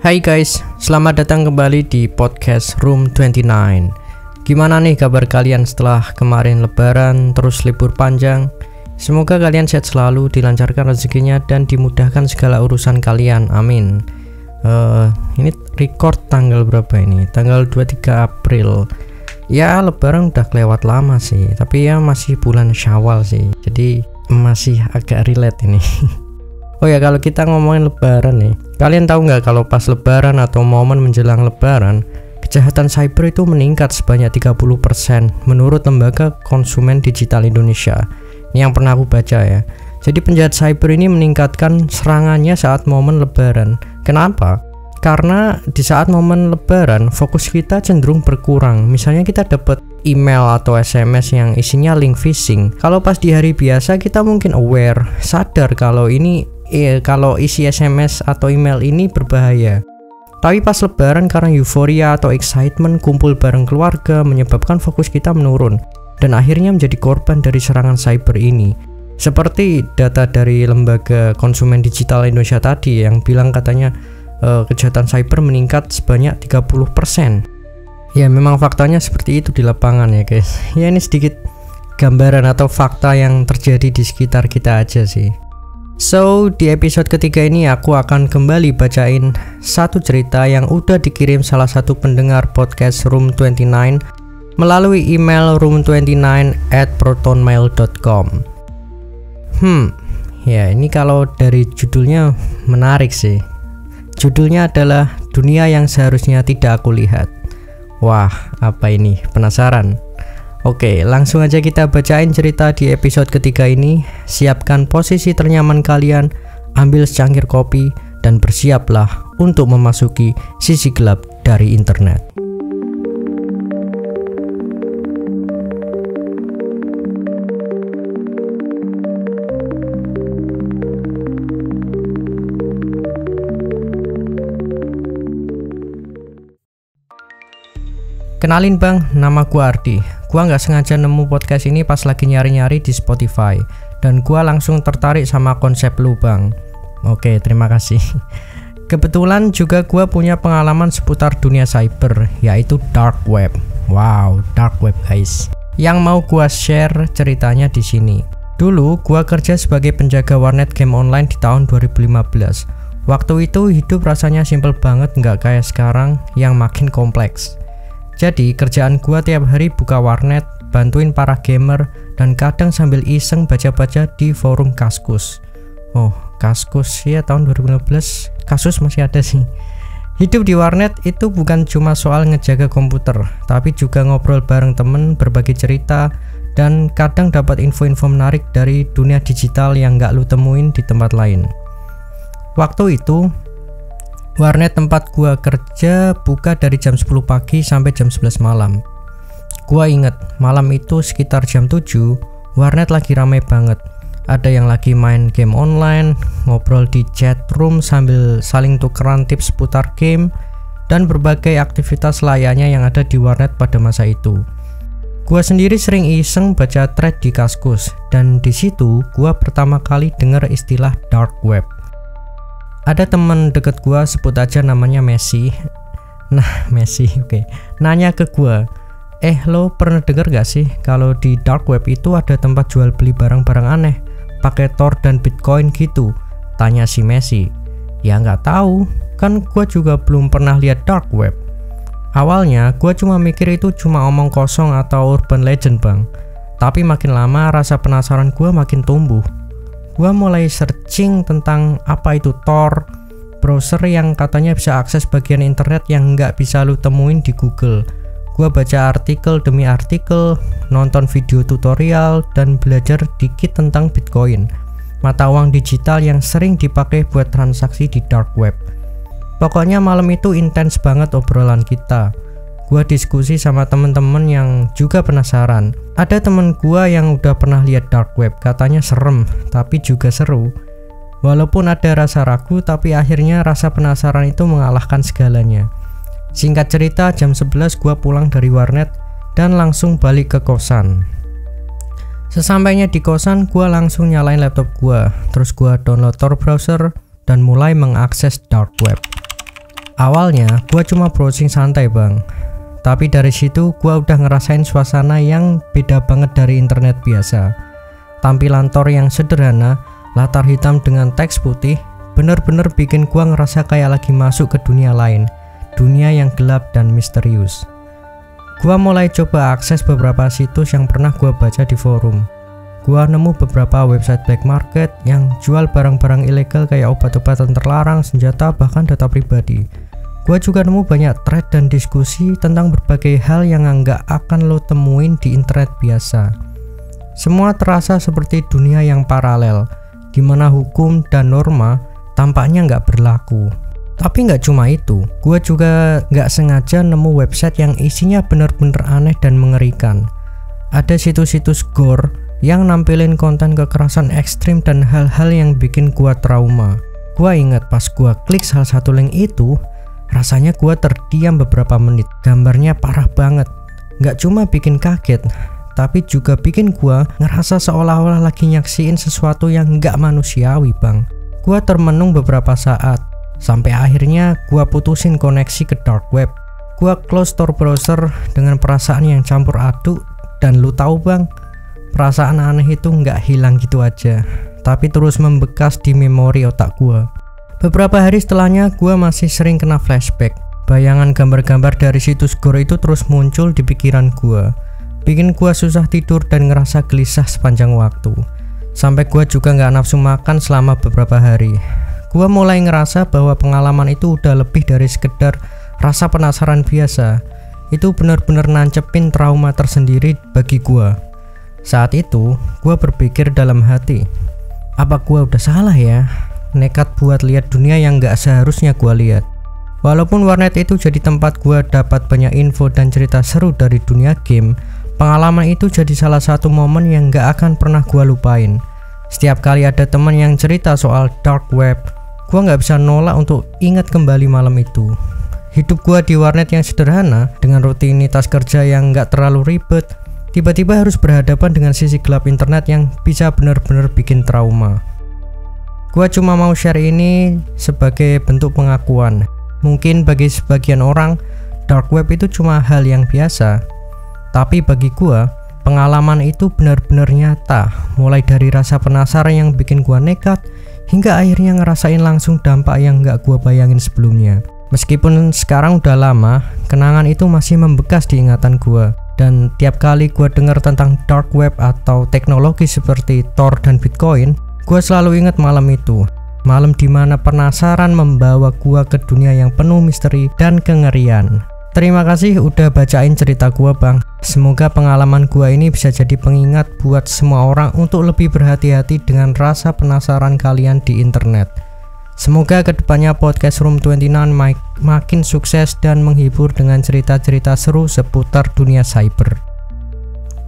Hai guys, selamat datang kembali di podcast Room 29. Gimana nih kabar kalian setelah kemarin lebaran terus libur panjang? Semoga kalian sehat selalu, dilancarkan rezekinya dan dimudahkan segala urusan kalian, amin. Ini record tanggal berapa ini? Tanggal 23 April. Ya lebaran udah kelewat lama sih, tapi ya masih bulan Syawal sih, jadi masih agak relate ini. Oh ya, kalau kita ngomongin lebaran nih, kalian tahu nggak kalau pas lebaran atau momen menjelang lebaran, kejahatan cyber itu meningkat sebanyak 30% menurut Lembaga Konsumen Digital Indonesia. Ini yang pernah aku baca ya. Jadi penjahat cyber ini meningkatkan serangannya saat momen lebaran. Kenapa? Karena di saat momen lebaran fokus kita cenderung berkurang. Misalnya kita dapat email atau SMS yang isinya link phishing. Kalau pas di hari biasa kita mungkin aware, sadar kalau isi SMS atau email ini berbahaya. Tapi pas lebaran karena euforia atau excitement kumpul bareng keluarga menyebabkan fokus kita menurun dan akhirnya menjadi korban dari serangan cyber ini. Seperti data dari Lembaga Konsumen Digital Indonesia tadi yang bilang katanya kejahatan cyber meningkat sebanyak 30%. Ya memang faktanya seperti itu di lapangan ya guys. Ya ini sedikit gambaran atau fakta yang terjadi di sekitar kita aja sih. So di episode ketiga ini aku akan kembali bacain satu cerita yang udah dikirim salah satu pendengar podcast Room 29 melalui email room29@protonmail.com. Ya ini kalau dari judulnya menarik sih. Judulnya adalah Dunia yang Seharusnya Tidak Aku Lihat. Wah, apa ini? Penasaran? Oke, langsung aja kita bacain cerita di episode ketiga ini. Siapkan posisi ternyaman kalian, ambil secangkir kopi, dan bersiaplah untuk memasuki sisi gelap dari internet. Kenalin bang, nama gua Ardi. Gua nggak sengaja nemu podcast ini pas lagi nyari-nyari di Spotify, dan gua langsung tertarik sama konsep lu bang. Oke, terima kasih. Kebetulan juga gua punya pengalaman seputar dunia cyber, yaitu dark web. Wow, dark web guys. Yang mau gua share ceritanya di sini. Dulu gua kerja sebagai penjaga warnet game online di tahun 2015. Waktu itu hidup rasanya simple banget, nggak kayak sekarang yang makin kompleks. Jadi kerjaan gua tiap hari buka warnet, bantuin para gamer, dan kadang sambil iseng baca-baca di forum Kaskus. Oh, Kaskus ya tahun 2015, Kasus masih ada sih. Hidup di warnet itu bukan cuma soal ngejaga komputer, tapi juga ngobrol bareng temen, berbagi cerita, dan kadang dapat info-info menarik dari dunia digital yang gak lu temuin di tempat lain. Waktu itu warnet tempat gua kerja buka dari jam 10 pagi sampai jam 11 malam. Gua inget malam itu sekitar jam 7, warnet lagi ramai banget. Ada yang lagi main game online, ngobrol di chat room sambil saling tukeran tips seputar game, dan berbagai aktivitas layaknya yang ada di warnet pada masa itu. Gua sendiri sering iseng baca thread di Kaskus, dan di situ gua pertama kali dengar istilah dark web. Ada teman deket gua, sebut aja namanya Messi. Nah, Messi, oke. Nanya ke gua, lo pernah denger gak sih kalau di dark web itu ada tempat jual beli barang-barang aneh, pakai Tor dan Bitcoin gitu? Tanya si Messi. Ya nggak tahu, kan gua juga belum pernah lihat dark web. Awalnya gua cuma mikir itu cuma omong kosong atau urban legend bang. Tapi makin lama rasa penasaran gua makin tumbuh. Gua mulai searching tentang apa itu Tor, browser yang katanya bisa akses bagian internet yang nggak bisa lu temuin di Google. Gua baca artikel demi artikel, nonton video tutorial, dan belajar dikit tentang Bitcoin, mata uang digital yang sering dipakai buat transaksi di dark web. Pokoknya malam itu intens banget obrolan kita. Gua diskusi sama temen-temen yang juga penasaran. Ada temen gua yang udah pernah lihat dark web, katanya serem, tapi juga seru. Walaupun ada rasa ragu, tapi akhirnya rasa penasaran itu mengalahkan segalanya. Singkat cerita, jam 11 gua pulang dari warnet dan langsung balik ke kosan. Sesampainya di kosan, gua langsung nyalain laptop gua. Terus gua download Tor browser, dan mulai mengakses dark web. Awalnya gua cuma browsing santai bang, tapi dari situ gua udah ngerasain suasana yang beda banget dari internet biasa. Tampilan Tor yang sederhana, latar hitam dengan teks putih, bener-bener bikin gua ngerasa kayak lagi masuk ke dunia lain, dunia yang gelap dan misterius. Gua mulai coba akses beberapa situs yang pernah gua baca di forum. Gua nemu beberapa website black market yang jual barang-barang ilegal kayak obat-obatan terlarang, senjata, bahkan data pribadi. Gua juga nemu banyak thread dan diskusi tentang berbagai hal yang nggak akan lo temuin di internet biasa. Semua terasa seperti dunia yang paralel, di mana hukum dan norma tampaknya nggak berlaku. Tapi nggak cuma itu, gua juga nggak sengaja nemu website yang isinya bener-bener aneh dan mengerikan. Ada situs-situs gore yang nampilin konten kekerasan ekstrim dan hal-hal yang bikin gua trauma. Gua inget pas gua klik salah satu link itu, rasanya gua terdiam beberapa menit. Gambarnya parah banget, nggak cuma bikin kaget, tapi juga bikin gua ngerasa seolah-olah lagi nyaksiin sesuatu yang nggak manusiawi bang. Gua termenung beberapa saat, sampai akhirnya gua putusin koneksi ke dark web. Gua close Tor browser dengan perasaan yang campur aduk, dan lu tahu bang, perasaan aneh itu nggak hilang gitu aja, tapi terus membekas di memori otak gua. Beberapa hari setelahnya gua masih sering kena flashback. Bayangan gambar-gambar dari situs gore itu terus muncul di pikiran gua, bikin gua susah tidur dan ngerasa gelisah sepanjang waktu. Sampai gua juga nggak nafsu makan selama beberapa hari. Gua mulai ngerasa bahwa pengalaman itu udah lebih dari sekedar rasa penasaran biasa. Itu benar-benar nancepin trauma tersendiri bagi gua. Saat itu, gua berpikir dalam hati, apa gua udah salah ya? Nekat buat lihat dunia yang gak seharusnya gua lihat. Walaupun warnet itu jadi tempat gua dapat banyak info dan cerita seru dari dunia game, pengalaman itu jadi salah satu momen yang gak akan pernah gua lupain. Setiap kali ada teman yang cerita soal dark web, gua gak bisa nolak untuk ingat kembali malam itu. Hidup gua di warnet yang sederhana, dengan rutinitas kerja yang gak terlalu ribet, tiba-tiba harus berhadapan dengan sisi gelap internet yang bisa benar-benar bikin trauma. Gua cuma mau share ini sebagai bentuk pengakuan. Mungkin bagi sebagian orang, dark web itu cuma hal yang biasa. Tapi bagi gua, pengalaman itu benar-benar nyata. Mulai dari rasa penasaran yang bikin gua nekat, hingga akhirnya ngerasain langsung dampak yang gak gua bayangin sebelumnya. Meskipun sekarang udah lama, kenangan itu masih membekas di ingatan gua. Dan tiap kali gue dengar tentang dark web atau teknologi seperti Tor dan Bitcoin, gue selalu ingat malam itu. Malam dimana penasaran membawa gue ke dunia yang penuh misteri dan kengerian. Terima kasih udah bacain cerita gue bang. Semoga pengalaman gue ini bisa jadi pengingat buat semua orang untuk lebih berhati-hati dengan rasa penasaran kalian di internet. Semoga kedepannya podcast Room 29 makin sukses dan menghibur dengan cerita-cerita seru seputar dunia cyber.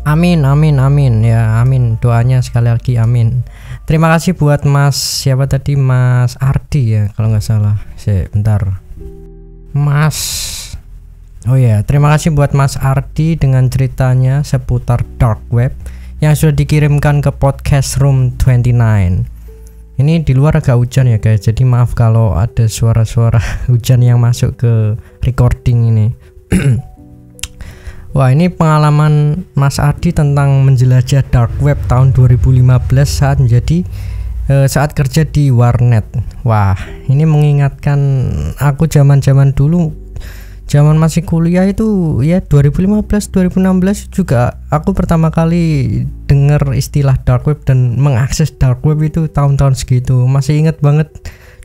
Amin, amin, amin ya, amin. Doanya sekali lagi amin. Terima kasih buat Mas siapa tadi, Mas Ardi ya kalau nggak salah. Bentar, Mas. Oh ya, terima kasih buat Mas Ardi dengan ceritanya seputar dark web yang sudah dikirimkan ke podcast Room 29. Ini di luar agak hujan ya guys, jadi maaf kalau ada suara-suara hujan yang masuk ke recording ini. Wah, ini pengalaman Mas Ardi tentang menjelajah dark web tahun 2015 saat kerja di warnet. Wah, ini mengingatkan aku zaman-zaman dulu, zaman masih kuliah itu ya 2015-2016 juga aku pertama kali dengar istilah dark web dan mengakses dark web itu tahun-tahun segitu. Masih ingat banget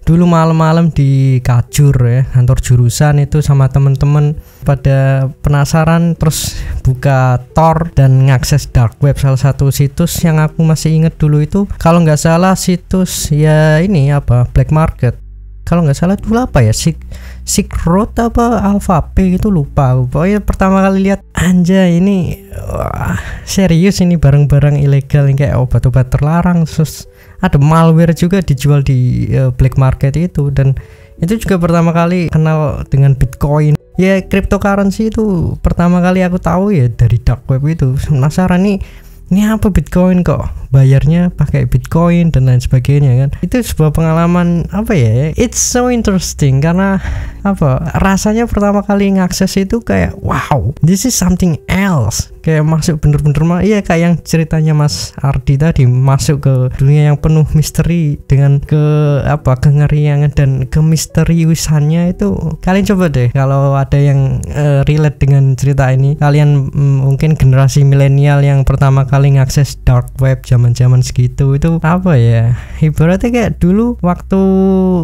dulu malam-malam di Kajur ya, kantor jurusan itu sama temen-temen pada penasaran terus buka Tor dan ngakses dark web. Salah satu situs yang aku masih ingat dulu itu kalau nggak salah situs ya ini apa black market. Kalau nggak salah dulu apa ya, Silk Road apa Alpha P gitu lupa. Pokoknya pertama kali lihat anjay ini wah, serius ini barang-barang ilegal yang kayak obat-obat terlarang, terus ada malware juga dijual di black market itu. Dan itu juga pertama kali kenal dengan Bitcoin ya, cryptocurrency itu pertama kali aku tahu ya dari dark web itu. Penasaran nih, ini apa Bitcoin kok bayarnya pakai Bitcoin dan lain sebagainya kan. Itu sebuah pengalaman apa ya, it's so interesting karena apa, rasanya pertama kali ngakses itu kayak wow, this is something else, kayak masuk bener-bener iya kayak yang ceritanya Mas Ardi tadi, masuk ke dunia yang penuh misteri dengan kengerian dan kemisteriusannya. Itu kalian coba deh kalau ada yang relate dengan cerita ini, kalian mungkin generasi milenial yang pertama kali ngakses dark web zaman-zaman segitu, itu apa ya, ibaratnya kayak dulu waktu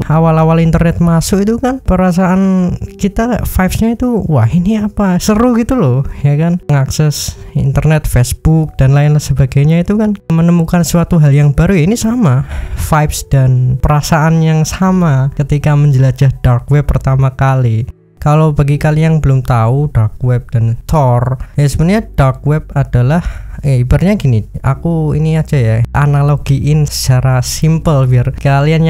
awal-awal internet masuk itu kan perasaan kita vibes-nya itu wah ini apa, seru gitu loh ya kan, ngakses internet, Facebook dan lain sebagainya itu kan menemukan suatu hal yang baru. Ini sama vibes dan perasaan yang sama ketika menjelajah dark web pertama kali. Kalau bagi kalian yang belum tahu dark web dan Tor, ya sebenarnya dark web adalah ibaratnya gini, aku ini aja ya analogiin secara simple biar kalian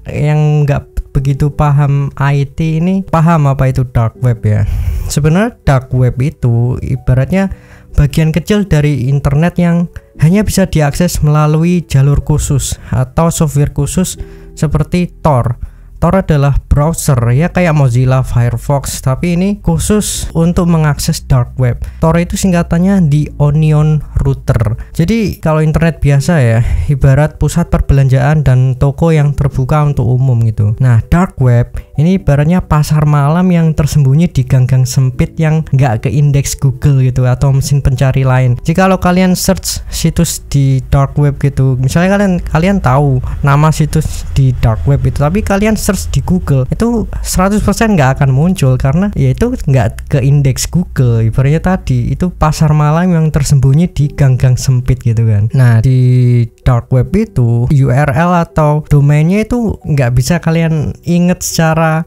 yang nggak begitu paham IT ini paham apa itu dark web ya. Sebenarnya dark web itu ibaratnya bagian kecil dari internet yang hanya bisa diakses melalui jalur khusus atau software khusus seperti Tor. Tor adalah browser ya kayak Mozilla Firefox, tapi ini khusus untuk mengakses dark web. Tor itu singkatannya The Onion Router. Jadi kalau internet biasa ya ibarat pusat perbelanjaan dan toko yang terbuka untuk umum gitu. Nah dark web ini ibaratnya pasar malam yang tersembunyi di gang-gang sempit yang nggak ke indeks Google gitu atau mesin pencari lain. Jika kalau kalian search situs di dark web gitu, misalnya kalian tahu nama situs di dark web itu, tapi kalian search di Google itu 100% nggak akan muncul karena ya itu nggak ke indeks Google. Ibaratnya tadi itu pasar malam yang tersembunyi di gang-gang sempit gitu kan. Nah di dark web itu URL atau domainnya itu nggak bisa kalian inget secara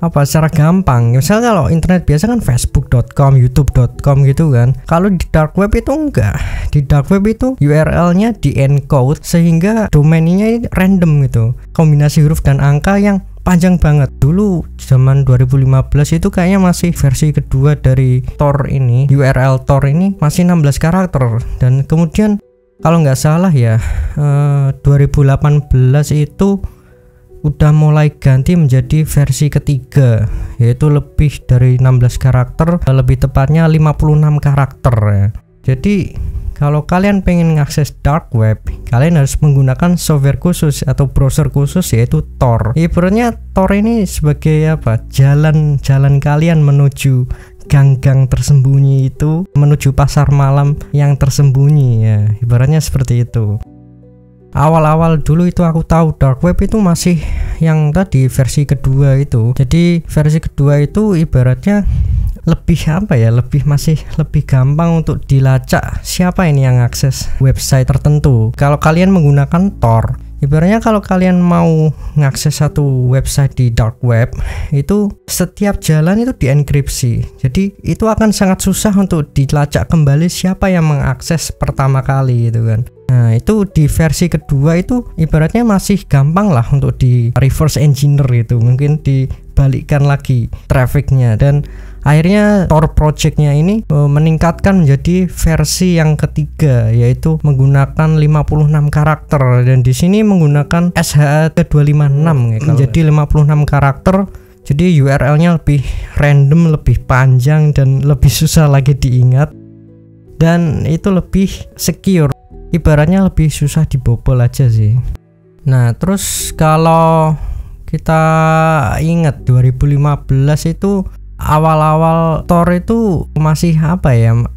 gampang. Misalnya kalau internet biasa kan facebook.com, youtube.com gitu kan. Kalau di dark web itu enggak. Di dark web itu URL-nya di encode sehingga domainnya random gitu. Kombinasi huruf dan angka yang panjang banget. Dulu zaman 2015 itu kayaknya masih versi kedua dari Tor ini, URL Tor ini masih 16 karakter. Dan kemudian kalau nggak salah ya 2018 itu udah mulai ganti menjadi versi ketiga, yaitu lebih dari 16 karakter, lebih tepatnya 56 karakter ya. Jadi kalau kalian pengen ngakses dark web, kalian harus menggunakan software khusus atau browser khusus yaitu Tor. Ibaratnya Tor ini sebagai apa? Jalan kalian menuju gang-gang tersembunyi itu, menuju pasar malam yang tersembunyi ya. Ibaratnya seperti itu. Awal-awal dulu itu aku tahu dark web itu masih yang tadi versi kedua itu. Jadi versi kedua itu ibaratnya masih lebih gampang untuk dilacak siapa ini yang akses website tertentu. Kalau kalian menggunakan Tor, ibaratnya kalau kalian mau ngakses satu website di dark web itu setiap jalan itu dienkripsi. Jadi itu akan sangat susah untuk dilacak kembali siapa yang mengakses pertama kali gitu kan. Nah itu di versi kedua itu ibaratnya masih gampang lah untuk di reverse engineer gitu, mungkin dibalikkan lagi trafficnya. Dan akhirnya Tor projectnya ini meningkatkan menjadi versi yang ketiga, yaitu menggunakan 56 karakter, dan di sini menggunakan SHA-256 ya, menjadi 56 karakter. Jadi URL-nya lebih random, lebih panjang dan lebih susah lagi diingat, dan itu lebih secure. Ibaratnya lebih susah dibobol aja sih. Nah terus kalau kita ingat 2015 itu awal-awal Tor itu masih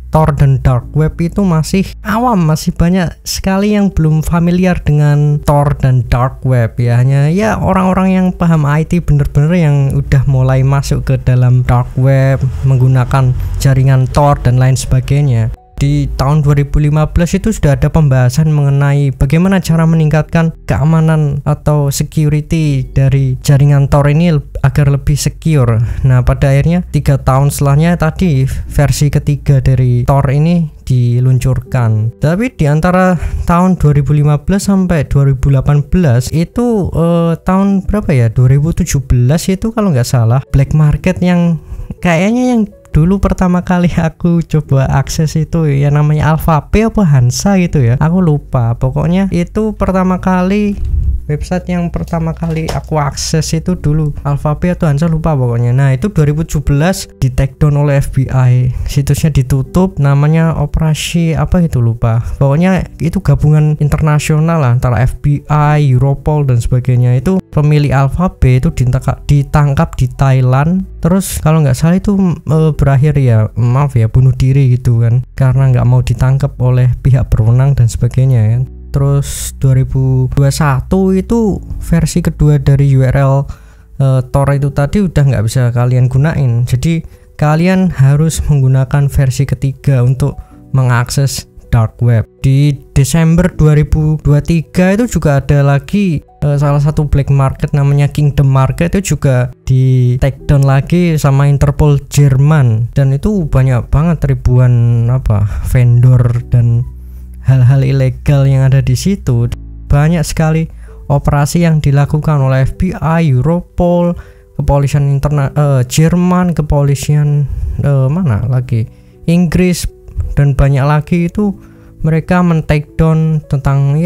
Tor dan dark web itu masih awam, masih banyak sekali yang belum familiar dengan Tor dan dark web ya. Hanya ya orang-orang yang paham IT bener-bener yang udah mulai masuk ke dalam dark web menggunakan jaringan Tor dan lain sebagainya. Di tahun 2015 itu sudah ada pembahasan mengenai bagaimana cara meningkatkan keamanan atau security dari jaringan Tor ini agar lebih secure. Nah pada akhirnya 3 tahun setelahnya tadi versi ketiga dari Tor ini diluncurkan. Tapi di antara tahun 2015 sampai 2018 itu tahun berapa ya, 2017 itu kalau nggak salah, black market yang kayaknya yang Dulu pertama kali aku coba akses itu ya namanya Alphape apa Hansa gitu ya, aku lupa. Pokoknya itu pertama kali website yang pertama kali aku akses itu dulu Alphape atau Hansa, lupa pokoknya. Nah itu 2017 di take down oleh FBI, situsnya ditutup, namanya operasi apa itu lupa. Pokoknya itu gabungan internasional lah antara FBI, Europol dan sebagainya. Itu pemilik Alphape itu ditangkap di Thailand. Terus kalau nggak salah itu berakhir ya, maaf ya, bunuh diri gitu kan, karena nggak mau ditangkap oleh pihak berwenang dan sebagainya kan. Terus 2021 itu versi kedua dari URL Tor itu tadi udah nggak bisa kalian gunain. Jadi kalian harus menggunakan versi ketiga untuk mengakses dark web. Di Desember 2023 itu juga ada lagi salah satu black market namanya Kingdom Market, itu juga di take down lagi sama Interpol Jerman, dan itu banyak banget ribuan vendor dan hal-hal ilegal yang ada di situ. Banyak sekali operasi yang dilakukan oleh FBI, Europol, kepolisian Jerman, kepolisian Inggris, dan banyak lagi. Itu mereka men-take down tentang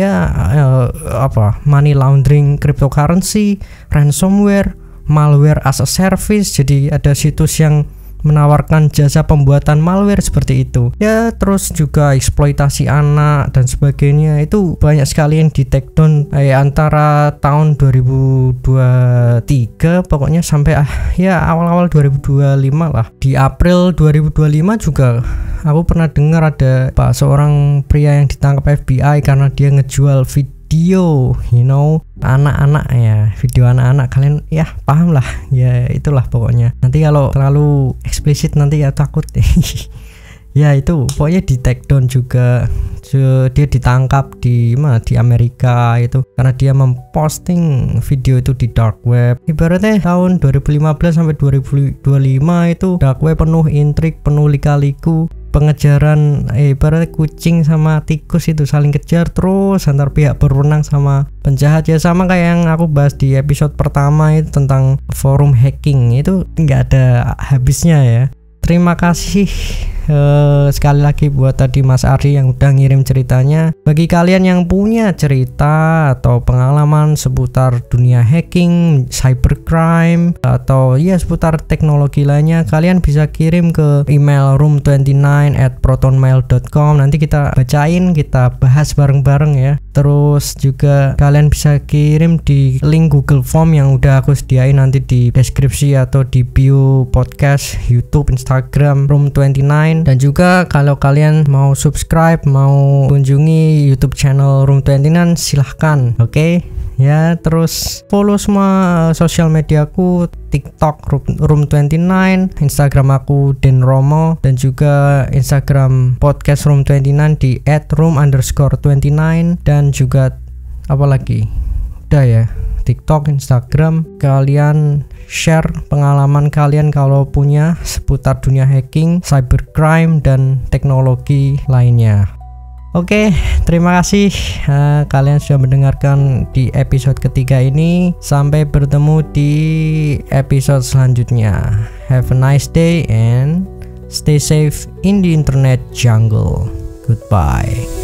money laundering, cryptocurrency, ransomware, malware as a service. Jadi ada situs yang menawarkan jasa pembuatan malware seperti itu ya, terus juga eksploitasi anak dan sebagainya. Itu banyak sekali yang di take down antara tahun 2023 pokoknya sampai awal-awal 2025 lah. Di April 2025 juga aku pernah dengar ada seorang pria yang ditangkap FBI karena dia ngejual video anak-anak ya, video anak-anak. Kalian ya paham lah ya, itulah pokoknya. Nanti kalau terlalu eksplisit nanti ya takut ya itu pokoknya di take down juga. Dia ditangkap di Amerika itu karena dia memposting video itu di dark web. Ibaratnya tahun 2015 sampai 2025 itu dark web penuh intrik, penuh lika-liku, pengejaran ibaratnya kucing sama tikus itu saling kejar terus antar pihak berwenang sama penjahat ya, sama kayak yang aku bahas di episode pertama itu tentang forum hacking. Itu nggak ada habisnya ya. Terima kasih sekali lagi buat tadi Mas Ardi yang udah ngirim ceritanya. Bagi kalian yang punya cerita atau pengalaman seputar dunia hacking, cybercrime, atau ya seputar teknologi lainnya, kalian bisa kirim ke email room29@protonmail.com. Nanti kita bacain, kita bahas bareng-bareng ya. Terus juga kalian bisa kirim di link Google Form yang udah aku sediain nanti di deskripsi atau di bio podcast YouTube, Instagram Room29. Dan juga kalau kalian mau subscribe, mau kunjungi YouTube channel Room29, silahkan. Oke? Ya, terus follow semua sosial mediaku, TikTok Room29, Instagram aku Den Romo, dan juga Instagram podcast Room29 di @room_29, dan juga apa lagi? Udah ya, TikTok, Instagram. Kalian share pengalaman kalian kalau punya seputar dunia hacking, cybercrime, dan teknologi lainnya. Oke, terima kasih kalian sudah mendengarkan di episode ketiga ini. Sampai bertemu di episode selanjutnya. Have a nice day and stay safe in the internet jungle. Goodbye.